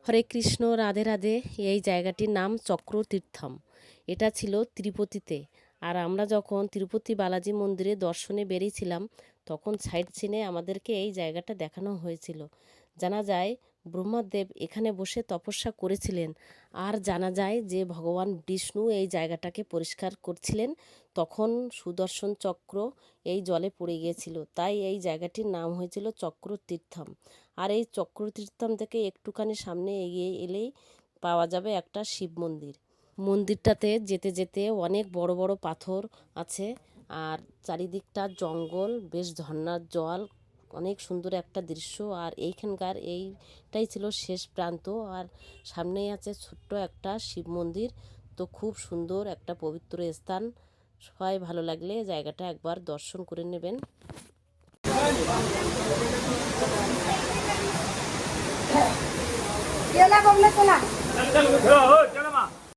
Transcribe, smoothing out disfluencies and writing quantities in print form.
হরে কৃষ্ণ, রাধে রাধে। এই জায়গাটির নাম চক্রতীর্থম। এটা ছিল তিরুপতিতে। আর আমরা যখন তিরুপতি বালাজি মন্দিরে দর্শনে বেরিয়েছিলাম তখন সাইড সিনে আমাদেরকে এই জায়গাটা দেখানো হয়েছিল। জানা যায় ব্রহ্মদেব এখানে বসে তপস্যা করেছিলেন। আর জানা যায় যে ভগবান বিষ্ণু এই জায়গাটাকে পরিষ্কার করছিলেন, তখন সুদর্শন চক্র এই জলে পড়ে গিয়েছিল, তাই এই জায়গাটির নাম হয়েছিল চক্রতীর্থম। আর এই চক্রতীর্থম থেকে একটুখানি সামনে এগিয়ে এলেই পাওয়া যাবে একটা শিব মন্দির। মন্দিরটাতে যেতে যেতে অনেক বড় বড় পাথর আছে, আর চারিদিকটা জঙ্গল, বেশ ঝর্ণার জল, অনেক সুন্দর একটা দৃশ্য। আর এইখানকার এইটাই ছিল শেষ প্রান্ত, আর সামনেই আছে ছোট্ট একটা শিব মন্দির। তো খুব সুন্দর একটা পবিত্র স্থান। সবাই ভালো লাগলে জায়গাটা একবার দর্শন করে নেবেন। Dia lah, kau nak.